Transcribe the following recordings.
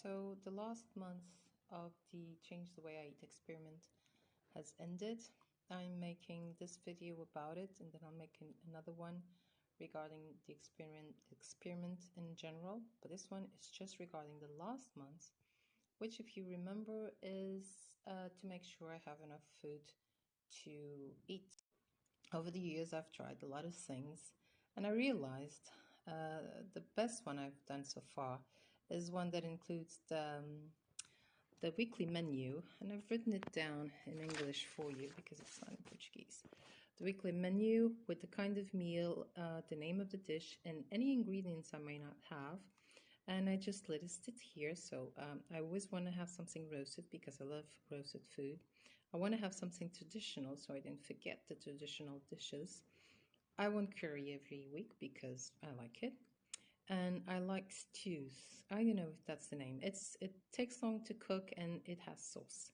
So the last month of the Change the Way I Eat experiment has ended. I'm making this video about it, and then I'll make another one regarding the experiment in general. But this one is just regarding the last month, which, if you remember, is to make sure I have enough food to eat. Over the years, I've tried a lot of things, and I realized the best one I've done so far is one that includes the weekly menu, and I've written it down in English for you because it's not in Portuguese. The weekly menu with the kind of meal, the name of the dish, and any ingredients I may not have. And I just listed here. So I always want to have something roasted because I love roasted food. I want to have something traditional so I didn't forget the traditional dishes. I want curry every week because I like it. And I like stews. I don't know if that's the name. It takes long to cook and it has sauce.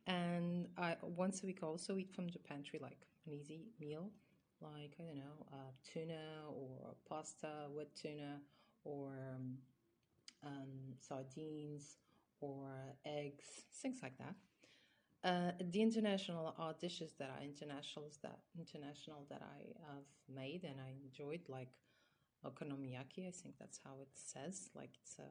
And I once a week also eat from the pantry, like an easy meal, like I don't know, tuna or pasta with tuna, or sardines or eggs, things like that. The international are dishes that are international that I have made and I enjoyed, like okonomiyaki. I think that's how it says. Like it's a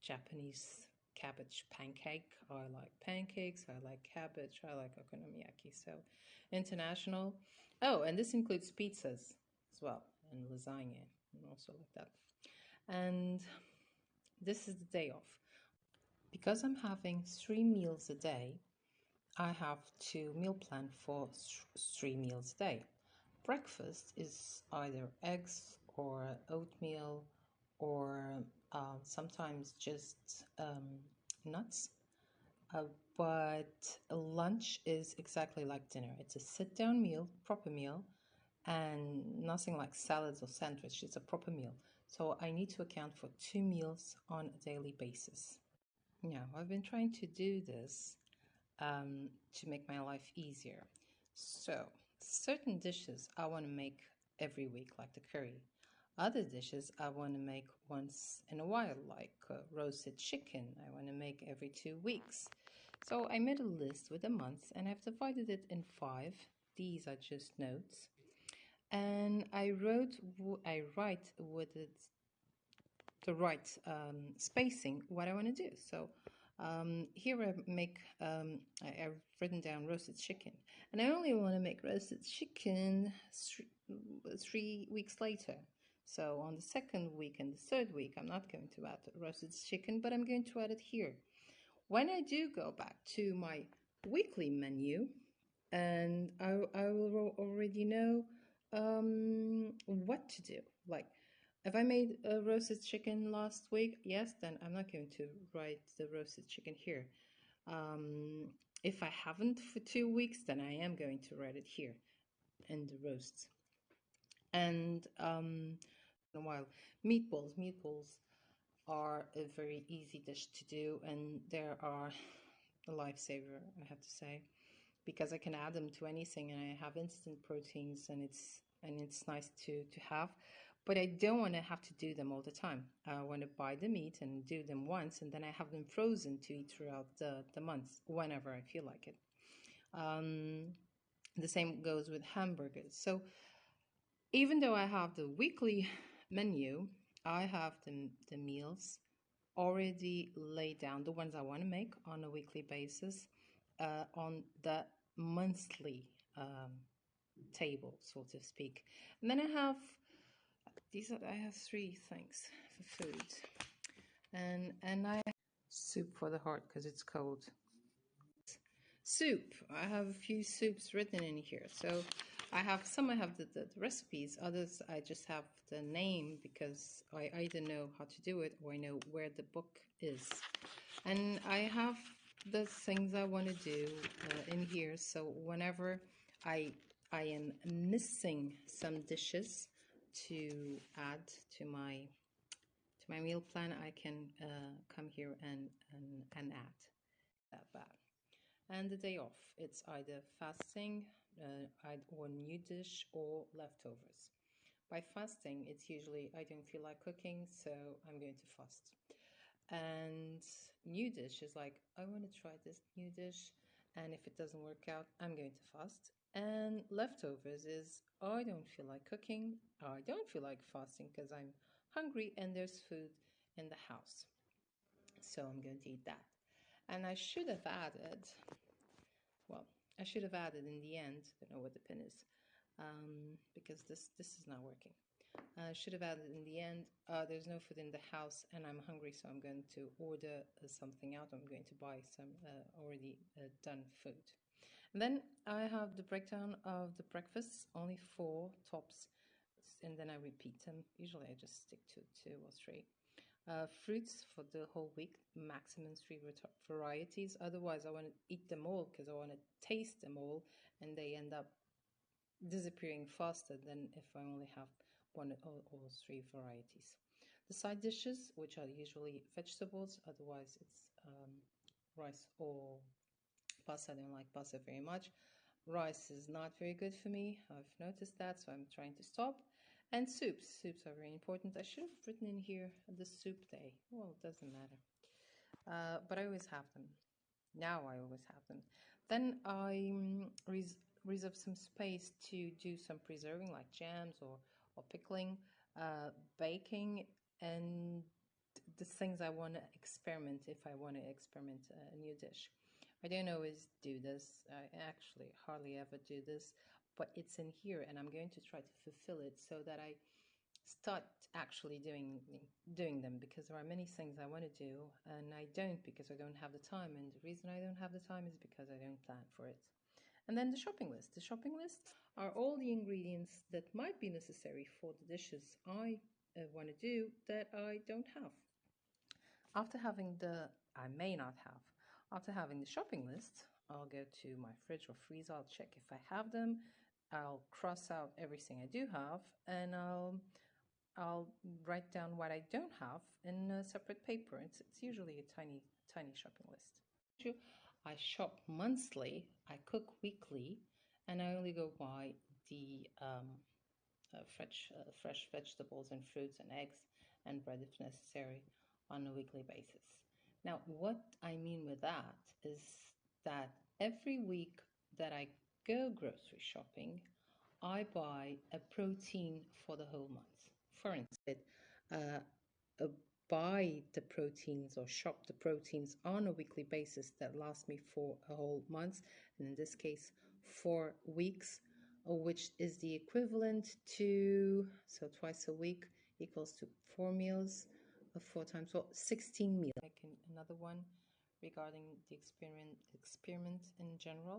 Japanese cabbage pancake. I like pancakes. I like cabbage. I like okonomiyaki. So international. Oh, and this includes pizzas as well, and lasagna, and also like that. And this is the day off. Because I'm having 3 meals a day, I have to meal plan for 3 meals a day. Breakfast is either eggs or oatmeal or sometimes just nuts. But lunch is exactly like dinner. It's a sit-down meal, proper meal, and nothing like salads or sandwich. It's a proper meal. So I need to account for 2 meals on a daily basis. Now, I've been trying to do this to make my life easier. So, certain dishes I want to make every week, like the curry. Other dishes I want to make once in a while, like roasted chicken, I want to make every 2 weeks. So, I made a list with the months and I've divided it in 5. These are just notes. And I write with the right spacing what I want to do. So here I've written down roasted chicken, and I only want to make roasted chicken 3 weeks later. So on the second week and the third week, I'm not going to add roasted chicken, but I'm going to add it here. When I do go back to my weekly menu, and I will already know what to do. Like, if I made a roasted chicken last week, yes, then I'm not going to write the roasted chicken here. If I haven't for 2 weeks, then I am going to write it here in the roasts. And in a while, meatballs are a very easy dish to do, and they are a lifesaver, I have to say, because I can add them to anything and I have instant proteins, and it's nice to have. But I don't want to have to do them all the time. I want to buy the meat and do them once, and then I have them frozen to eat throughout the month whenever I feel like it. The same goes with hamburgers. So even though I have the weekly menu, I have the meals already laid down, the ones I want to make on a weekly basis, on the monthly table, so to speak. And then I have I have 3 things for food, and I have soup for the heart because it's cold. Soup. I have a few soups written in here. So I have the recipes, others I just have the name because I either know how to do it or I know where the book is. And I have the things I want to do in here. So whenever I am missing some dishes to add to my meal plan, I can come here and add that. And the day off, it's either fasting or new dish or leftovers. By fasting, it's usually I don't feel like cooking, so I'm going to fast. And new dish is like, I want to try this new dish, and if it doesn't work out, I'm going to fast. And leftovers is, I don't feel like cooking, I don't feel like fasting because I'm hungry and there's food in the house, so I'm going to eat that. And I should have added, well, I should have added in the end, I don't know what the pin is, because this is not working. Should have added in the end, there's no food in the house and I'm hungry, so I'm going to order something out. I'm going to buy some already done food. And then I have the breakdown of the breakfasts, only 4 tops, and then I repeat them. Usually I just stick to 2 or 3. Fruits for the whole week, maximum 3 varieties. Otherwise, I want to eat them all because I want to taste them all, and they end up disappearing faster than if I only have 1 or 3 varieties. The side dishes, which are usually vegetables, otherwise it's rice or pasta. I don't like pasta very much. Rice is not very good for me. I've noticed that, so I'm trying to stop. And soups. Soups are very important. I should have written in here the soup day. Well, it doesn't matter. But I always have them. Now I always have them. Then I reserve some space to do some preserving, like jams or pickling, baking, and the things I want to experiment if I want to experiment a new dish. I don't always do this. I actually hardly ever do this, but it's in here, and I'm going to try to fulfill it so that I start actually doing them, because there are many things I want to do and I don't because I don't have the time, and the reason I don't have the time is because I don't plan for it. And then the shopping list. The shopping list are all the ingredients that might be necessary for the dishes I want to do that I don't have. After having I may not have. After having the shopping list, I'll go to my fridge or freezer. I'll check if I have them. I'll cross out everything I do have, and I'll write down what I don't have in a separate paper. It's usually a tiny shopping list. I shop monthly, I cook weekly, and I only go buy the fresh vegetables and fruits and eggs and bread if necessary on a weekly basis. Now, what I mean with that is that every week that I go grocery shopping, I buy a protein for the whole month. For instance, uh, buy the proteins or shop the proteins on a weekly basis that last me for a whole month, and in this case 4 weeks, which is the equivalent to, so twice a week equals to 4 meals, 4 times, well, 16 meals. Like another one regarding the experiment in general.